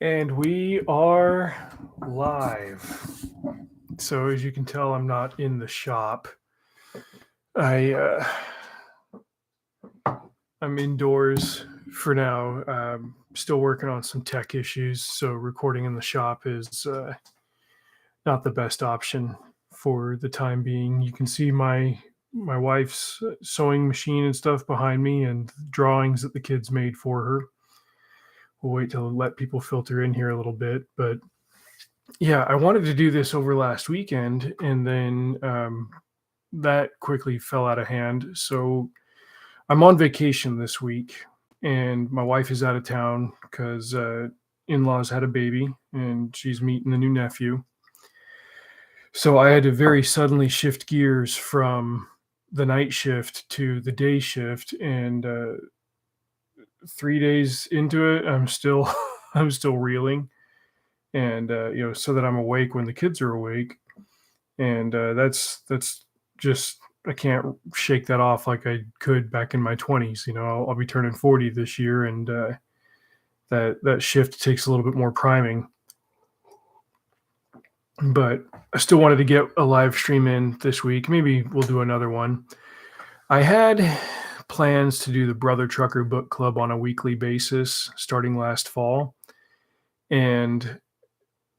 And we are live. So as you can tell, I'm not in the shop. I I'm indoors for now. Still working on some tech issues, so recording in the shop is not the best option for the time being. You can see my wife's sewing machine and stuff behind me, and drawings that the kids made for her. We'll wait to let people filter in here a little bit, but yeah, I wanted to do this over last weekend, and then that quickly fell out of hand. So I'm on vacation this week, and my wife is out of town because in-laws had a baby, and she's meeting the new nephew. So I had to very suddenly shift gears from the night shift to the day shift, and 3 days into it, I'm still I'm still reeling, and so that I'm awake when the kids are awake. And that's just, I can't shake that off like I could back in my 20s. I'll be turning 40 this year, and that shift takes a little bit more priming. But I still wanted to get a live stream in this week. Maybe we'll do another one. I had plans to do the Brother Trucker Book Club on a weekly basis starting last fall, and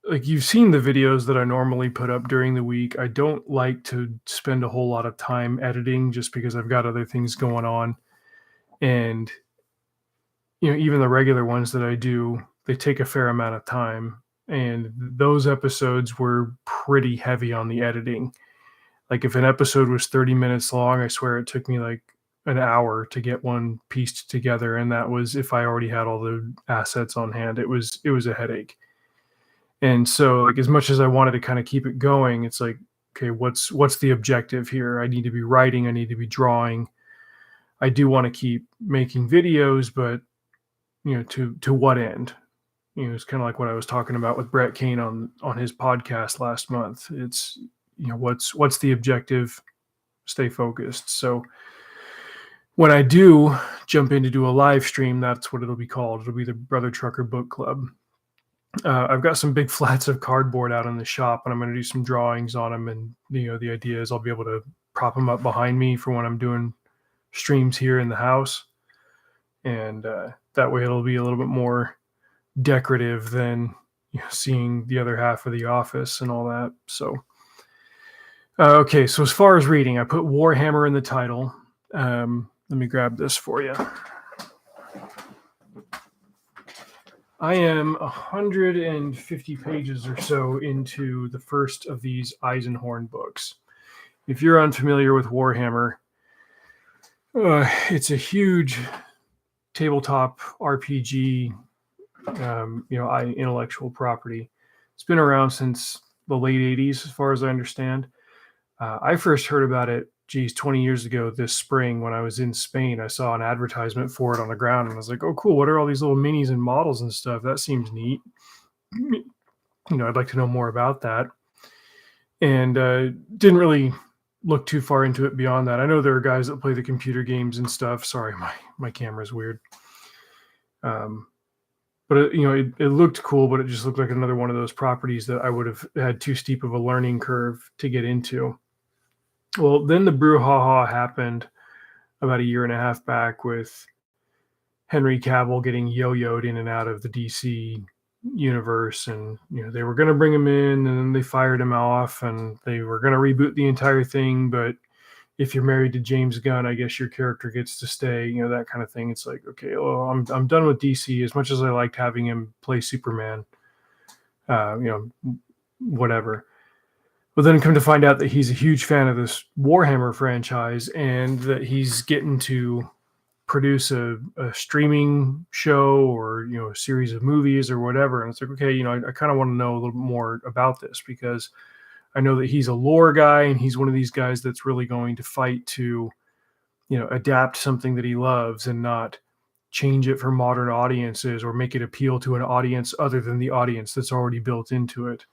like, you've seen the videos that I normally put up during the week. I don't like to spend a whole lot of time editing just because I've got other things going on. And even the regular ones that I do, they take a fair amount of time. And those episodes were pretty heavy on the editing. Like, if an episode was 30 minutes long, I swear it took me like an hour to get one pieced together, and that was if I already had all the assets on hand. It was a headache. And so, like, as much as I wanted to kind of keep it going, it's like, okay, what's the objective here? I need to be writing, I need to be drawing. I do want to keep making videos, but to what end? It's kind of like what I was talking about with Brett Kane on his podcast last month. It's, what's the objective? Stay focused. So when I do jump in to do a live stream, that's what it'll be called. It'll be the Brother Trucker Book Club. I've got some big flats of cardboard out in the shop, and I'm going to do some drawings on them. And the idea is I'll be able to prop them up behind me for when I'm doing streams here in the house, and that way it'll be a little bit more decorative than seeing the other half of the office and all that. So, okay. So as far as reading, I put Warhammer in the title. Let me grab this for you. I am 150 pages or so into the first of these Eisenhorn books. If you're unfamiliar with Warhammer, it's a huge tabletop RPG, intellectual property. It's been around since the late 80s, as far as I understand. I first heard about it 20 years ago this spring when I was in Spain. I saw an advertisement for it on the ground, and I was like, oh, cool. What are all these little minis and models and stuff? That seems neat. I'd like to know more about that. And didn't really look too far into it beyond that. I know there are guys that play the computer games and stuff. Sorry, my camera's weird. But it looked cool, but it just looked like another one of those properties that I would have had too steep of a learning curve to get into. Well, then the brouhaha happened about a year and a half back with Henry Cavill getting yo-yoed in and out of the DC universe, and they were going to bring him in, and then they fired him off, and they were going to reboot the entire thing. But if you're married to James Gunn, I guess your character gets to stay, that kind of thing. It's like, okay, well, I'm done with DC. As much as I liked having him play Superman, whatever. But then come to find out that he's a huge fan of this Warhammer franchise, and that he's getting to produce a streaming show or a series of movies or whatever. And it's like, okay, I kind of want to know a little bit more about this, because I know that he's a lore guy, and he's one of these guys that's really going to fight to adapt something that he loves and not change it for modern audiences or make it appeal to an audience other than the audience that's already built into it.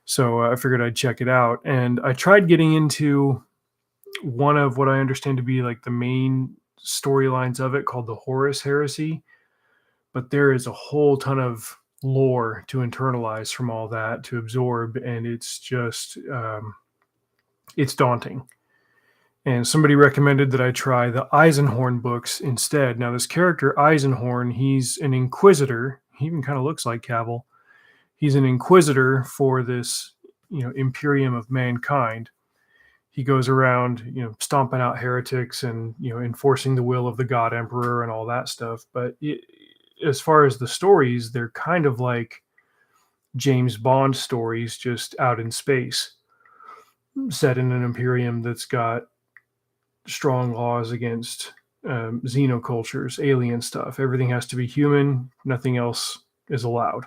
So I figured I'd check it out. And I tried getting into one of what I understand to be like the main storylines of it, called the Horus Heresy. But there is a whole ton of lore to internalize from all that, to absorb, and it's just it's daunting. And somebody recommended that I try the Eisenhorn books instead. Now, this character Eisenhorn, he's an inquisitor. He even kind of looks like Cavill. He's an inquisitor for this, Imperium of mankind. He goes around, stomping out heretics and enforcing the will of the God Emperor and all that stuff. But as far as the stories, they're kind of like James Bond stories, just out in space, set in an Imperium that's got strong laws against xenocultures, alien stuff. Everything has to be human. Nothing else is allowed.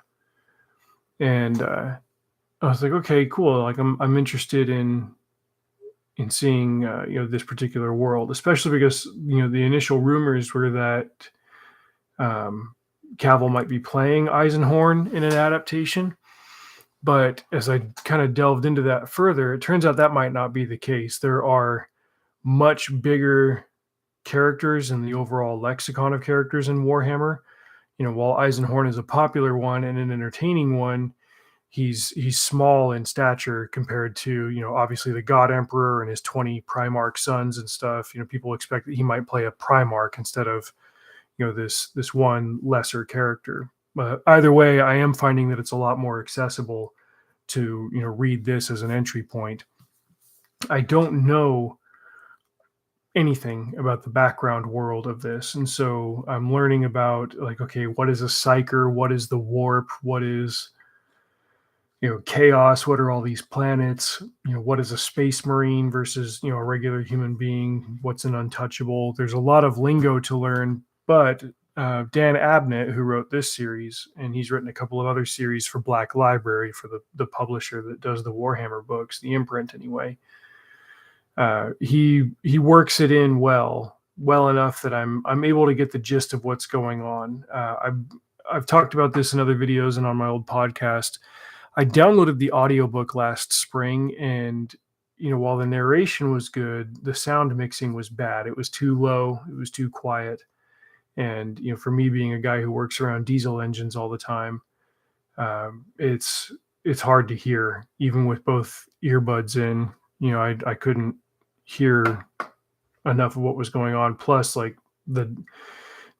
And I was like, okay, cool. Like I'm interested in seeing this particular world, especially because the initial rumors were that Cavill might be playing Eisenhorn in an adaptation. But as I kind of delved into that further, it turns out that might not be the case. There are much bigger characters in the overall lexicon of characters in Warhammer. While Eisenhorn is a popular one and an entertaining one, he's small in stature compared to obviously the God Emperor and his 20 Primarch sons and stuff. People expect that he might play a Primarch instead of this one lesser character. But either way, I am finding that it's a lot more accessible to read this as an entry point. I don't know anything about the background world of this, and so I'm learning about, like, okay, what is a psyker, what is the warp, what is chaos, what are all these planets, what is a space marine versus a regular human being, what's an untouchable. There's a lot of lingo to learn. But Dan Abnett, who wrote this series, and he's written a couple of other series for Black Library, for the publisher that does the Warhammer books, the imprint anyway, he works it in well enough that I'm able to get the gist of what's going on. I've talked about this in other videos and on my old podcast. I downloaded the audiobook last spring, and while the narration was good, the sound mixing was bad. It was too low, it was too quiet. And for me, being a guy who works around diesel engines all the time, it's hard to hear, even with both earbuds in. I couldn't hear enough of what was going on. Plus, like, the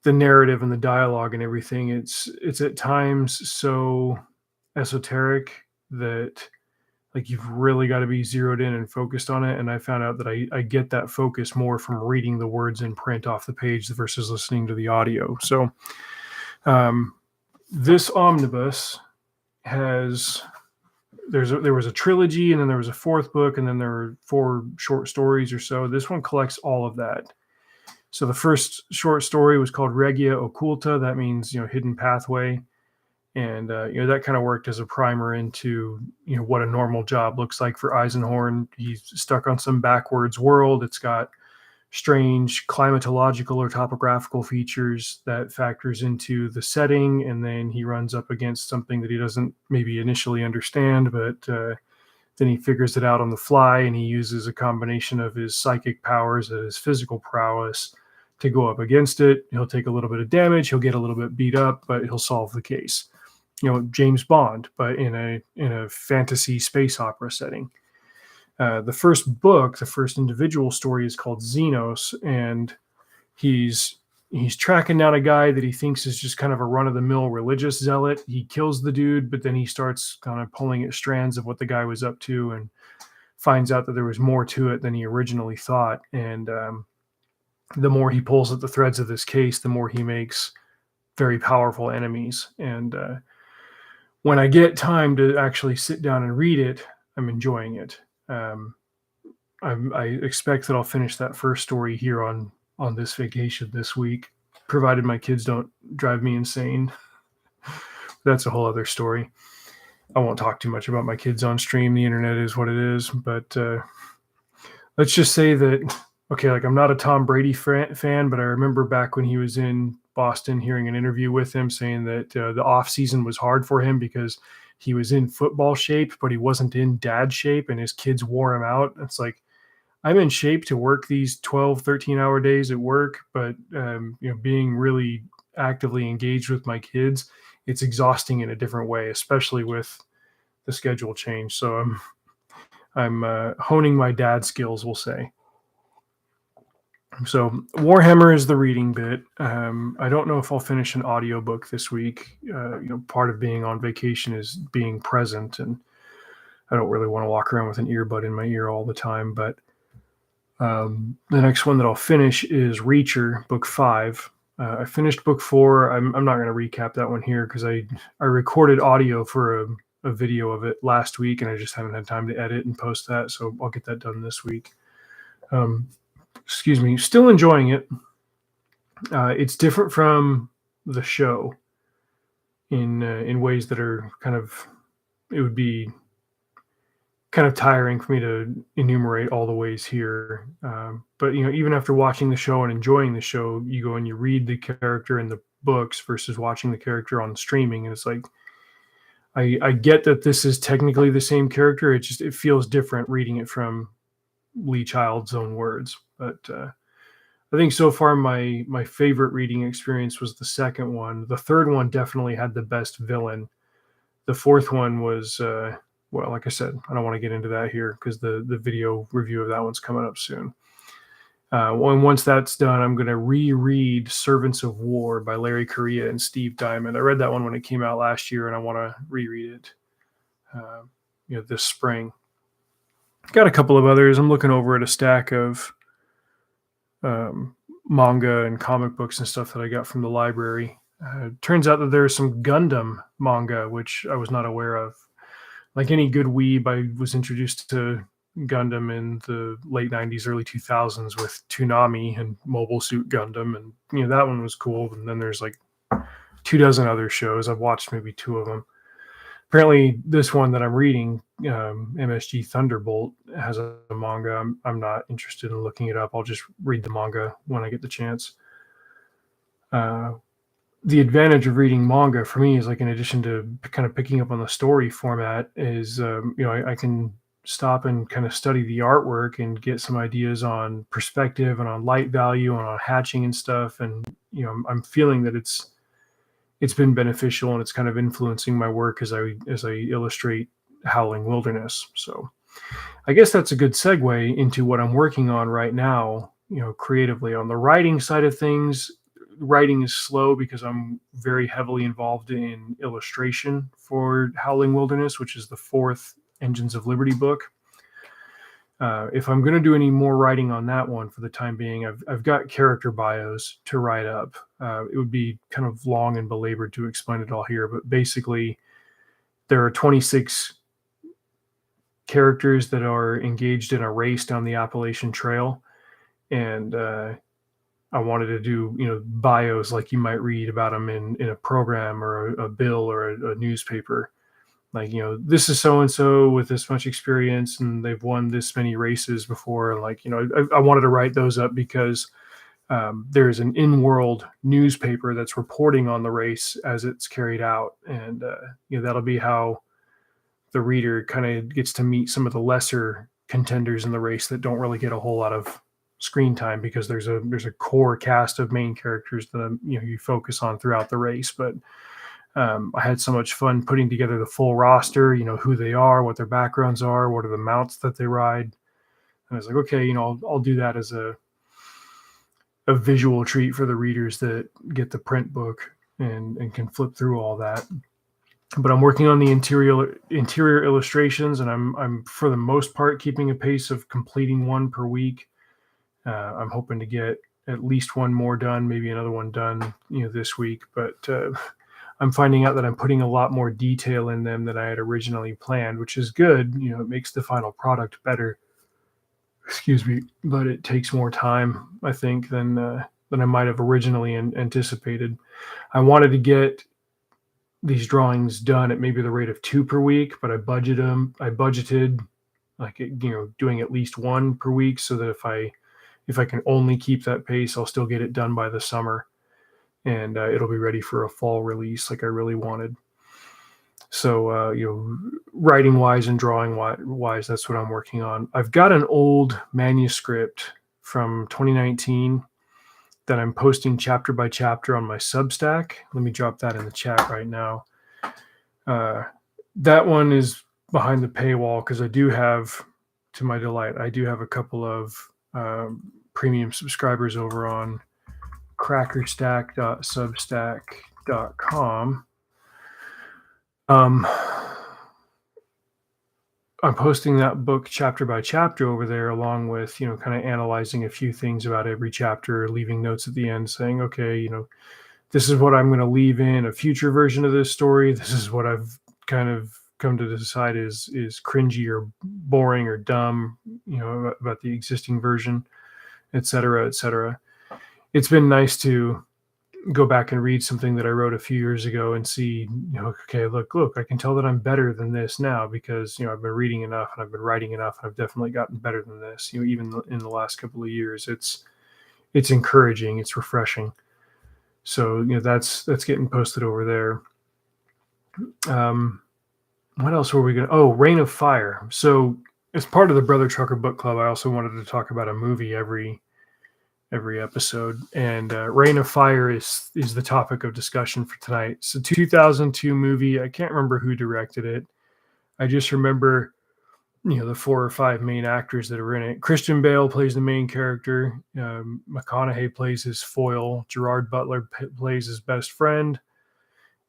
narrative and the dialogue and everything, it's at times so esoteric that, like, you've really got to be zeroed in and focused on it. And I found out that I get that focus more from reading the words in print off the page versus listening to the audio. So this omnibus has, there was a trilogy, and then there was a fourth book, and then there were 4 short stories or so. This one collects all of that. So the first short story was called Regia Occulta. That means hidden pathway. And that kind of worked as a primer into what a normal job looks like for Eisenhorn. He's stuck on some backwards world. It's got strange climatological or topographical features that factors into the setting, and then he runs up against something that he doesn't maybe initially understand, but then he figures it out on the fly, and he uses a combination of his psychic powers and his physical prowess to go up against it. He'll take a little bit of damage, he'll get a little bit beat up, but he'll solve the case. James Bond, but in a fantasy space opera setting. The first book, the first individual story, is called Xenos, and he's tracking down a guy that he thinks is just kind of a run-of-the-mill religious zealot. He kills the dude, but then he starts kind of pulling at strands of what the guy was up to, and finds out that there was more to it than he originally thought. And the more he pulls at the threads of this case, the more he makes very powerful enemies. And when I get time to actually sit down and read it, I'm enjoying it. I expect that I'll finish that first story here on this vacation this week, provided my kids don't drive me insane. That's a whole other story. I won't talk too much about my kids on stream. The internet is what it is. But let's just say that, okay, like, I'm not a Tom Brady fan, but I remember back when he was in Boston, hearing an interview with him saying that the off season was hard for him because he was in football shape, but he wasn't in dad shape, and his kids wore him out. It's like, I'm in shape to work these 12, 13-hour days at work, but being really actively engaged with my kids it's exhausting in a different way, especially with the schedule change. So I'm honing my dad skills, we'll say. So Warhammer is the reading bit. I don't know if I'll finish an audiobook this week. Part of being on vacation is being present, and I don't really want to walk around with an earbud in my ear all the time. But the next one that I'll finish is Reacher, book 5. I finished book 4. I'm not going to recap that one here because I recorded audio for a video of it last week, and I just haven't had time to edit and post that. So I'll get that done this week. Excuse me, still enjoying it. It's different from the show in ways that are it would be kind of tiring for me to enumerate all the ways here. But even after watching the show and enjoying the show, you go and you read the character in the books versus watching the character on streaming, and it's like I get that this is technically the same character. It feels different reading it from Lee Child's own words. But I think so far my favorite reading experience was the second one. The third one definitely had the best villain. The fourth one was well, like I said, I don't want to get into that here because the video review of that one's coming up soon. Once that's done, I'm going to reread Servants of War by Larry Correia and Steve Diamond. I read that one when it came out last year, and I want to reread it this spring. Got a couple of others. I'm looking over at a stack of manga and comic books and stuff that I got from the library. Turns out that there's some Gundam manga, which I was not aware of. Like any good weeb, I was introduced to Gundam in the late 90s, early 2000s with Toonami and Mobile Suit Gundam. And, that one was cool. And then there's like 24 other shows. I've watched maybe 2 of them. Apparently, this one that I'm reading, MSG Thunderbolt, has a manga. I'm not interested in looking it up. I'll just read the manga when I get the chance. The advantage of reading manga for me is, like, in addition to kind of picking up on the story format, is I can stop and kind of study the artwork and get some ideas on perspective and on light value and on hatching and stuff. And I'm feeling that it's been beneficial, and it's kind of influencing my work as I illustrate Howling Wilderness. So I guess that's a good segue into what I'm working on right now, creatively. On the writing side of things, writing is slow because I'm very heavily involved in illustration for Howling Wilderness, which is the 4th Engines of Liberty book. If I'm going to do any more writing on that one for the time being, I've got character bios to write up. It would be kind of long and belabored to explain it all here, but basically there are 26 characters that are engaged in a race down the Appalachian Trail. And I wanted to do, bios like you might read about them in a program or a bill or a newspaper. Like, this is so-and-so with this much experience, and they've won this many races before. And like, I wanted to write those up because there's an in-world newspaper that's reporting on the race as it's carried out. And, that'll be how the reader kind of gets to meet some of the lesser contenders in the race that don't really get a whole lot of screen time, because there's a core cast of main characters that you focus on throughout the race. But I had so much fun putting together the full roster, who they are, what their backgrounds are, what are the mounts that they ride. And I was like, okay, I'll do that as a visual treat for the readers that get the print book and can flip through all that. But I'm working on the interior illustrations, and I'm for the most part keeping a pace of completing one per week. I'm hoping to get at least one more done, maybe another one done, this week. But I'm finding out that I'm putting a lot more detail in them than I had originally planned, which is good. It makes the final product better. Excuse me, but it takes more time, I think, than I might have originally anticipated. I wanted to get these drawings done at maybe the rate of 2 per week, but I budgeted like, doing at least 1 per week, so that if I can only keep that pace, I'll still get it done by the summer, and it'll be ready for a fall release like I really wanted. So, writing wise and drawing wise, that's what I'm working on. I've got an old manuscript from 2019 that I'm posting chapter by chapter on my Substack. Let me drop that in the chat right now. That one is behind the paywall because I do have, to my delight, I do have a couple of premium subscribers over on crackerstack.substack.com. I'm posting that book chapter by chapter over there, along with, kind of analyzing a few things about every chapter, leaving notes at the end saying, okay, this is what I'm going to leave in a future version of this story. This is what I've kind of come to decide is cringy or boring or dumb, about the existing version, et cetera, et cetera. It's been nice to go back and read something that I wrote a few years ago and see, okay, look, I can tell that I'm better than this now because, I've been reading enough and I've been writing enough and I've definitely gotten better than this, even in the last couple of years. It's encouraging, it's refreshing. So, that's getting posted over there. What else were we going to, Reign of Fire. So as part of the Brother Trucker Book Club, I also wanted to talk about a movie every episode, and Reign of Fire is the topic of discussion for tonight. It's a 2002 movie. I can't remember who directed it. I just remember, the 4 or 5 main actors that are in it. Christian Bale plays the main character. McConaughey plays his foil. Gerard Butler plays his best friend.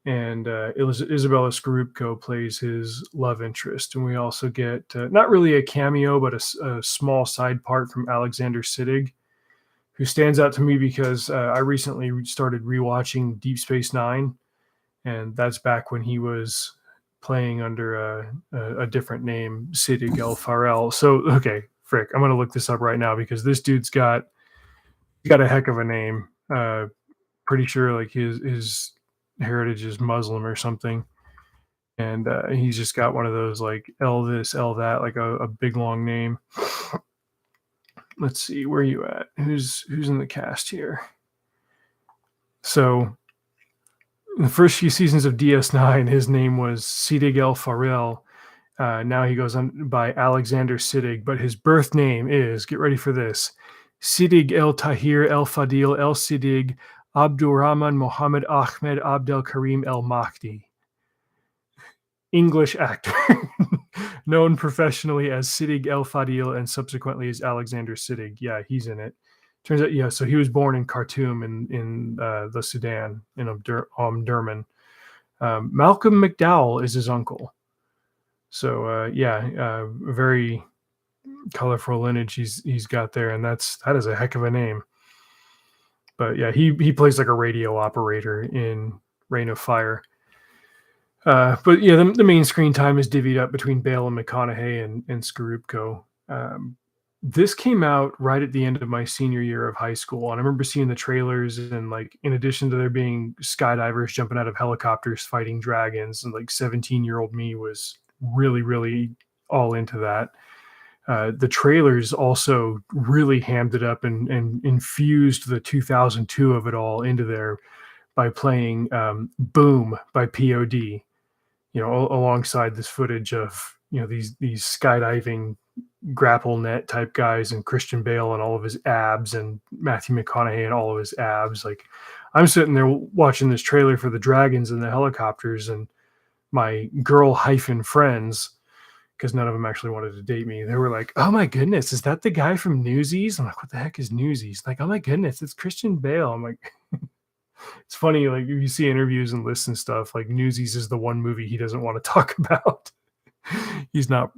And Isabella Scorupco plays his love interest. And we also get, not really a cameo, but a small side part from Alexander Siddig, who stands out to me because I recently started rewatching Deep Space Nine, and that's back when he was playing under a different name, Siddig El Farrell. So, okay, frick, I'm going to look this up right now because this dude's got a heck of a name. Pretty sure like his heritage is Muslim or something, and he's just got one of those like L this, L that, like a big long name. Let's see, where are you at? Who's in the cast here? So in the first few seasons of DS9, his name was Siddig El Farrell. Now he goes on by Alexander Siddig, but his birth name is, get ready for this, Siddig El Tahir El Fadil El Siddig Abdurrahman Mohammed Ahmed Abdel Karim El Mahdi. English actor, known professionally as Siddig El Fadil and subsequently as Alexander Siddig. Yeah, he's in it. Turns out, yeah, so he was born in Khartoum in the Sudan, in Omdurman. Malcolm McDowell is his uncle. So, a very colorful lineage he's got there, and that is a heck of a name. But yeah, he plays like a radio operator in Reign of Fire. But yeah, the main screen time is divvied up between Bale and McConaughey and Scorupco. This came out right at the end of my senior year of high school, and I remember seeing the trailers, and like in addition to there being skydivers jumping out of helicopters fighting dragons, and like 17-year-old me was really, really all into that. The trailers also really hammed it up and infused the 2002 of it all into there by playing Boom by POD, alongside this footage of, these skydiving grapple net type guys and Christian Bale and all of his abs and Matthew McConaughey and all of his abs. Like, I'm sitting there watching this trailer for the dragons and the helicopters, and my girl hyphen friends, because none of them actually wanted to date me, they were like, oh my goodness, is that the guy from Newsies? I'm like, what the heck is Newsies? Like, oh my goodness, it's Christian Bale. I'm like, it's funny, like, if you see interviews and lists and stuff, like Newsies is the one movie he doesn't want to talk about. He's not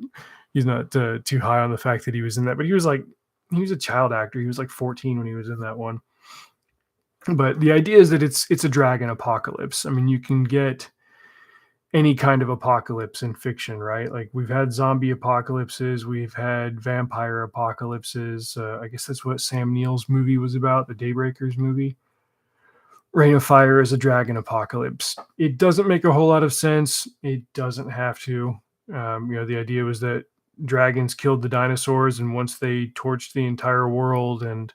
too high on the fact that he was in that, but he was a child actor. He was like 14 when he was in that one. But the idea is that it's a dragon apocalypse. I mean, you can get any kind of apocalypse in fiction, right? Like, we've had zombie apocalypses, we've had vampire apocalypses. I guess that's what Sam Neill's movie was about, the Daybreakers movie. Reign of Fire is a dragon apocalypse. It doesn't make a whole lot of sense. It doesn't have to. The idea was that dragons killed the dinosaurs, and once they torched the entire world and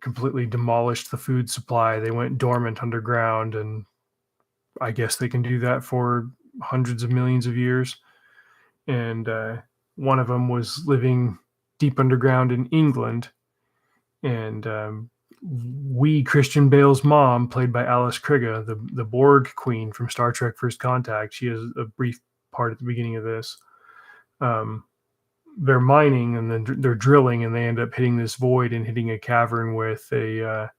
completely demolished the food supply, they went dormant underground, and I guess they can do that for hundreds of millions of years. And one of them was living deep underground in England, And Christian Bale's mom, played by Alice Krige, the Borg queen from Star Trek First Contact, she has a brief part at the beginning of this. They're mining and then they're drilling, and they end up hitting this void and hitting a cavern with a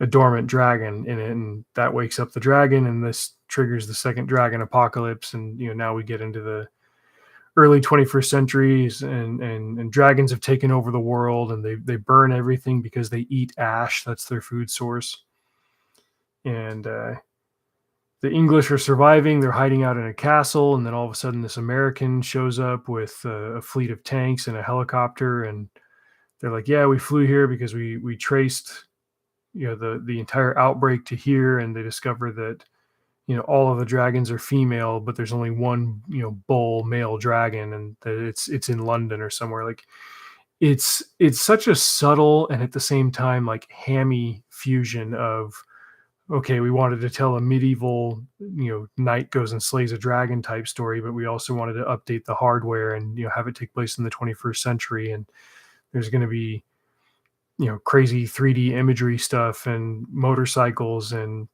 dormant dragon in it, and that wakes up the dragon, and this triggers the second dragon apocalypse. And now we get into the early 21st centuries, and dragons have taken over the world, and they burn everything because they eat ash. That's their food source. And the English are surviving. They're hiding out in a castle, and then all of a sudden this American shows up with a fleet of tanks and a helicopter, and they're like, yeah, we flew here because we traced the entire outbreak to here, and they discover that all of the dragons are female, but there's only one bull male dragon, and that it's in London or somewhere. Like, it's such a subtle and at the same time like hammy fusion of, okay, we wanted to tell a medieval knight goes and slays a dragon type story, but we also wanted to update the hardware and have it take place in the 21st century, and there's going to be crazy 3D imagery stuff and motorcycles and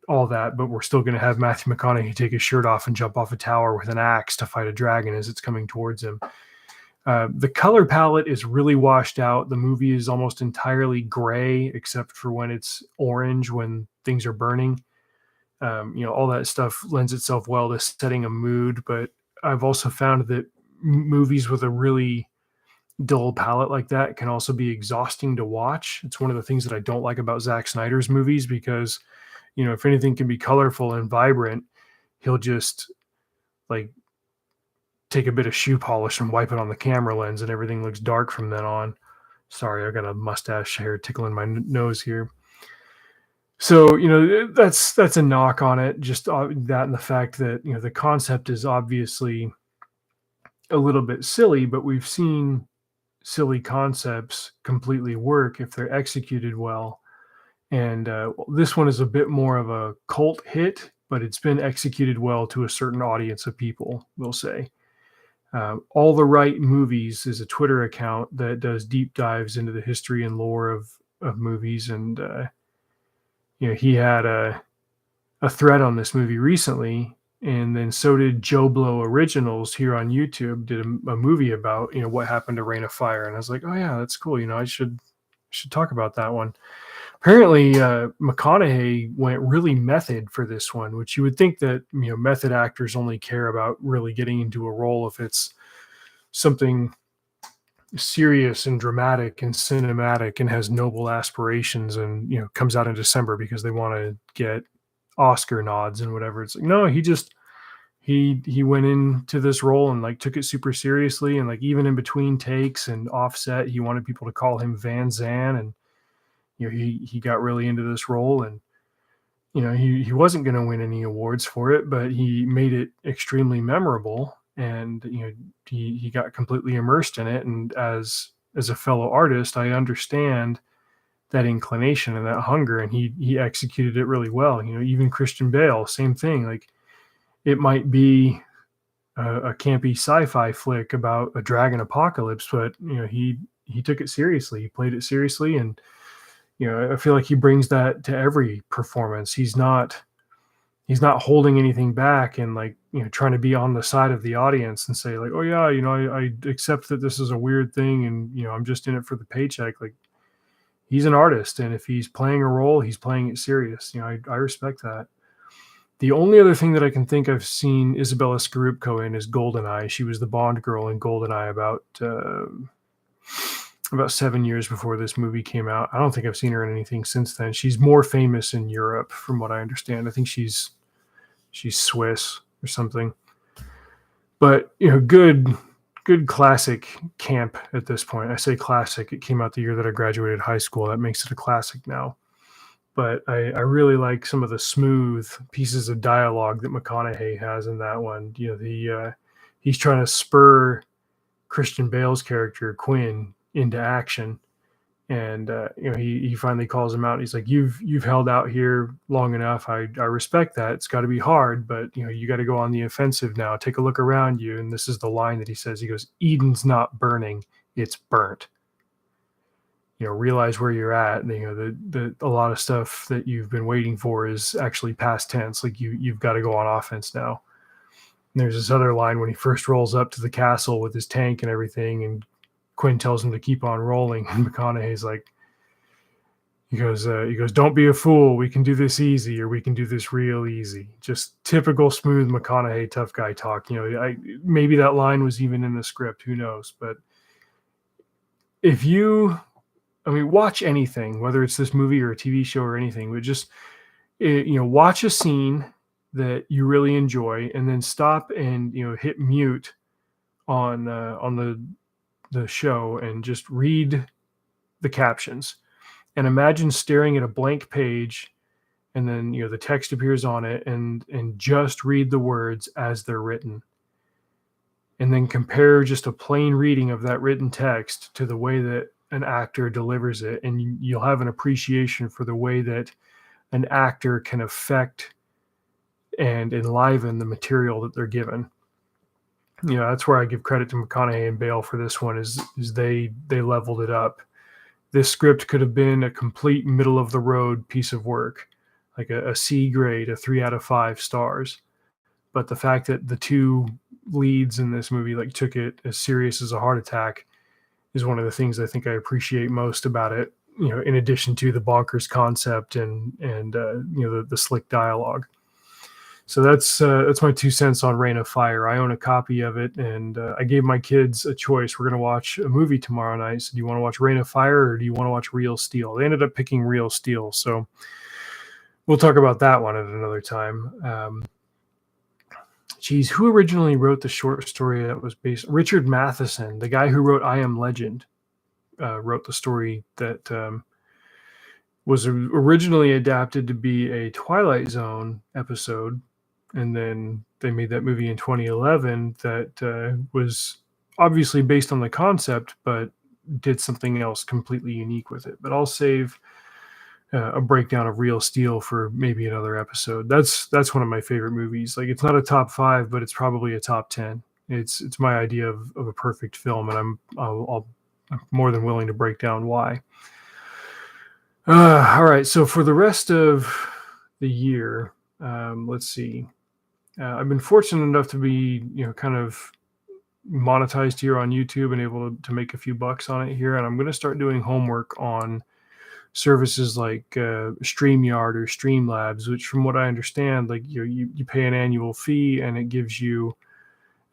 all that, but we're still going to have Matthew McConaughey take his shirt off and jump off a tower with an axe to fight a dragon as it's coming towards him. The color palette is really washed out. The movie is almost entirely gray, except for when it's orange, when things are burning. All that stuff lends itself well to setting a mood, but I've also found that movies with a really dull palette like that can also be exhausting to watch. It's one of the things that I don't like about Zack Snyder's movies, because if anything can be colorful and vibrant, he'll just like take a bit of shoe polish and wipe it on the camera lens, and everything looks dark from then on. Sorry, I got a mustache hair tickling my nose here. So, that's a knock on it. Just that, and the fact that, the concept is obviously a little bit silly, but we've seen silly concepts completely work if they're executed well. And this one is a bit more of a cult hit, but it's been executed well to a certain audience of people, we'll say. All the Right Movies is a Twitter account that does deep dives into the history and lore of movies. And, he had a thread on this movie recently, and then so did Joe Blow Originals here on YouTube, did a movie about, what happened to Reign of Fire. And I was like, oh yeah, that's cool. I should talk about that one. Apparently, McConaughey went really method for this one, which you would think that method actors only care about really getting into a role if it's something serious and dramatic and cinematic and has noble aspirations, and comes out in December because they want to get Oscar nods and whatever. It's like, no, he went into this role and like took it super seriously, and like even in between takes and offset, he wanted people to call him Van Zan, and he got really into this role, and he wasn't going to win any awards for it, but he made it extremely memorable, and he got completely immersed in it. And as a fellow artist, I understand that inclination and that hunger, and he executed it really well. Even Christian Bale, same thing. Like, it might be a campy sci-fi flick about a dragon apocalypse, but he took it seriously. He played it seriously, and I feel like he brings that to every performance. He's not holding anything back and like, trying to be on the side of the audience and say like, oh yeah, I accept that this is a weird thing, and I'm just in it for the paycheck. Like, he's an artist, and if he's playing a role, he's playing it serious. I respect that. The only other thing that I can think I've seen Isabella Scorupco in is Goldeneye. She was the Bond girl in Goldeneye about 7 years before this movie came out. I don't think I've seen her in anything since then. She's more famous in Europe, from what I understand. I think she's Swiss or something. But good classic camp at this point. I say classic. It came out the year that I graduated high school. That makes it a classic now. But I really like some of the smooth pieces of dialogue that McConaughey has in that one. He's trying to spur Christian Bale's character Quinn into action, and he finally calls him out. He's like, you've held out here long enough. I respect that. It's got to be hard, but you got to go on the offensive now. Take a look around you. And this is the line that he says. He goes, Eden's not burning, it's burnt. realize where you're at. And, a lot of stuff that you've been waiting for is actually past tense. Like you've got to go on offense now. And there's this other line when he first rolls up to the castle with his tank and everything, and Quinn tells him to keep on rolling, and McConaughey's like, he goes, "Don't be a fool. We can do this easy, or we can do this real easy." Just typical smooth McConaughey tough guy talk. Maybe that line was even in the script. Who knows? But if you, watch anything, whether it's this movie or a TV show or anything, but just watch a scene that you really enjoy, and then stop and hit mute on the show and just read the captions. And imagine staring at a blank page, and then the text appears on it, and just read the words as they're written, and then compare just a plain reading of that written text to the way that an actor delivers it, and you'll have an appreciation for the way that an actor can affect and enliven the material that they're given. That's where I give credit to McConaughey and Bale for this one, is they leveled it up. This script could have been a complete middle of the road piece of work, like a C grade, a 3 out of 5 stars. But the fact that the two leads in this movie took it as serious as a heart attack is one of the things I think I appreciate most about it. In addition to the bonkers concept and the slick dialogue. So that's my 2 cents on Reign of Fire. I own a copy of it, and I gave my kids a choice. We're going to watch a movie tomorrow night. So do you want to watch Reign of Fire, or do you want to watch Real Steel? They ended up picking Real Steel. So we'll talk about that one at another time. Who originally wrote the short story that was based? Richard Matheson, the guy who wrote I Am Legend, wrote the story that was originally adapted to be a Twilight Zone episode. And then they made that movie in 2011 that was obviously based on the concept, but did something else completely unique with it. But I'll save a breakdown of Real Steel for maybe another episode. That's one of my favorite movies. It's not a top 5, but it's probably a top 10. It's my idea of a perfect film, and I'm more than willing to break down why. All right. So for the rest of the year, let's see. I've been fortunate enough to be, kind of monetized here on YouTube and able to make a few bucks on it here. And I'm going to start doing homework on services like StreamYard or Streamlabs, which, from what I understand, you pay an annual fee, and it gives you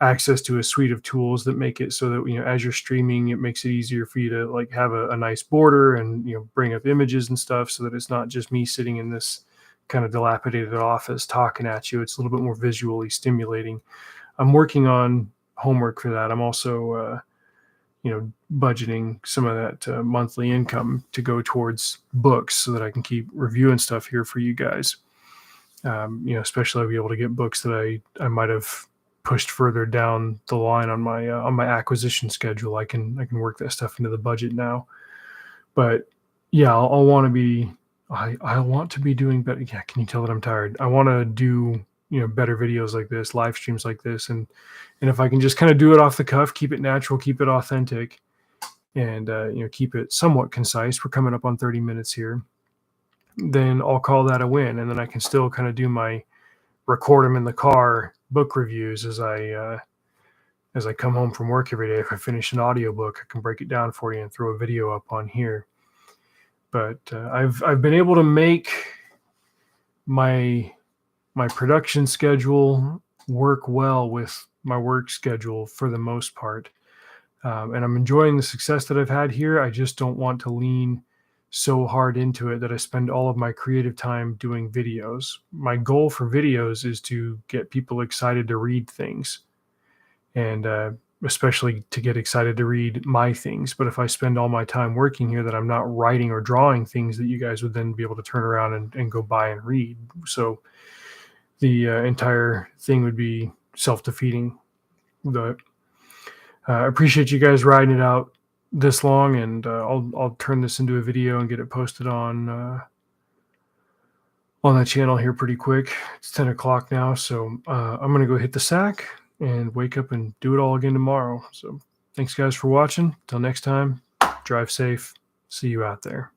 access to a suite of tools that make it so that as you're streaming, it makes it easier for you to have a nice border and bring up images and stuff, so that it's not just me sitting in this kind of dilapidated office talking at you. It's a little bit more visually stimulating. I'm working on homework for that. I'm also budgeting some of that monthly income to go towards books, so that I can keep reviewing stuff here for you guys. Especially I'll be able to get books that I might have pushed further down the line on my acquisition schedule. I can work that stuff into the budget now. But yeah, I'll want to be I want to be doing better. Yeah, can you tell that I'm tired? I want to do better videos like this, live streams like this, and if I can just kind of do it off the cuff, keep it natural, keep it authentic, and keep it somewhat concise. We're coming up on 30 minutes here. Then I'll call that a win, and then I can still kind of do my record them in the car book reviews as I come home from work every day. If I finish an audiobook, I can break it down for you and throw a video up on here. But I've been able to make my production schedule work well with my work schedule for the most part. And I'm enjoying the success that I've had here. I just don't want to lean so hard into it that I spend all of my creative time doing videos. My goal for videos is to get people excited to read things, and especially to get excited to read my things. But if I spend all my time working here, that I'm not writing or drawing things that you guys would then be able to turn around and go buy and read. So the entire thing would be self-defeating. But I appreciate you guys riding it out this long, and I'll turn this into a video and get it posted on that channel here pretty quick. It's 10 o'clock now, so I'm gonna go hit the sack and wake up and do it all again tomorrow. So thanks guys for watching. Till next time, drive safe. See you out there.